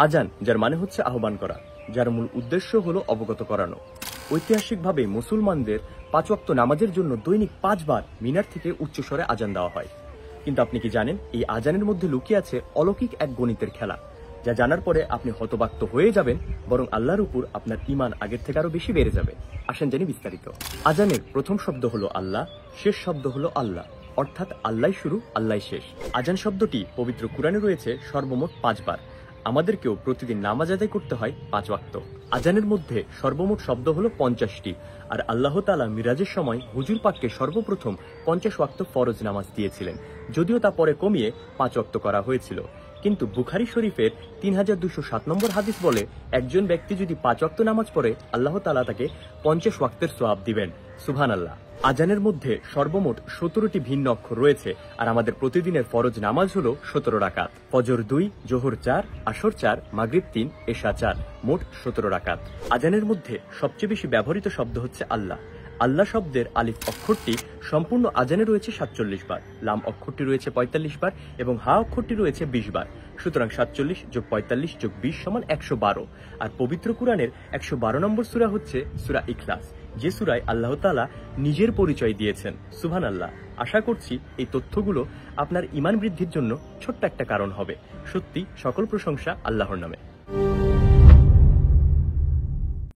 আজান, যার মানে হচ্ছে আহ্বান করা, যার মূল উদ্দেশ্য হলো অবগত করানো। ঐতিহাসিকভাবে মুসলমানদের 5 ওয়াক্ত নামাজের জন্য দৈনিক 5 বার মিনার থেকে উচ্চস্বরে আজান দেওয়া হয়। কিন্তু আপনি কি জানেন, এই আজানের মধ্যে লুকিয়ে আছে অলৌকিক এক গণিতের খেলা, যা জানার পরে আপনি হতবাক্ত হয়ে যাবেন, বরং আল্লাহর উপর আপনার ঈমান আগের থেকে আরো বেশি বেড়ে যাবে। আসেন জানি বিস্তারিত। আজানের প্রথম শব্দ হলো আল্লাহ, শেষ শব্দ হলো আল্লাহ, অর্থাৎ আল্লাহ শুরু, আল্লাহ শেষ। আজান শব্দটি পবিত্র কুরআনে রয়েছে সর্বমোট 5 বার। আমাদেরকেও প্রতিদিন নামাজ আদায় করতে হয় 5 ওয়াক্ত। আজানের মধ্যে সর্বমোট শব্দ হলো 50টি, আর আল্লাহ তাআলা মিরাজের সময় হুজুর পাককে সর্বপ্রথম 50 ওয়াক্ত ফরজ নামাজ দিয়েছিলেন, যদিও তা পরে কমিয়ে 5 ওয়াক্ত করা হয়েছিল। কিন্তু বুখারী শরীফের 3207 নম্বর হাদিস বলে, একজন ব্যক্তি যদি 5 ওয়াক্ত নামাজ পড়ে আল্লাহ তাআলা তাকে 50 ওয়াক্তের সওয়াব দিবেন। সুবহানাল্লাহ। আজানের মধ্যে সর্বমোট 17টি ভিন্ন অক্ষর রয়েছে, আর আমাদের প্রতিদিনের ফরজ নামাজ হলো 17 রাকাত। ফজর 2, জোহর 4, আসর 4, মাগরিব 3, এশা 4, মোট 17 রাকাত। আজানের মধ্যে সবচেয়ে বেশি ব্যবহৃত শব্দ হচ্ছে আল্লাহ। আল্লাহ শব্দের আলিফ অক্ষরটি সম্পূর্ণ আজানে রয়েছে 47 বার, লাম অক্ষরটি রয়েছে 45 বার এবং হা অক্ষরটি রয়েছে 20 বার। সুতরাং 47 যোগ 45 যোগ 20 সমান 112। আর পবিত্র কুরআনের 112 নম্বর সূরা হচ্ছে সূরা ইখলাস, যে সূরায় আল্লাহ তাআলা নিজের পরিচয় দিয়েছেন। সুবহানাল্লাহ। আশা করছি এই তথ্যগুলো আপনার ঈমান বৃদ্ধির জন্য ছোট্ট একটা কারণ হবে। সত্যি সকল প্রশংসা আল্লাহর নামে।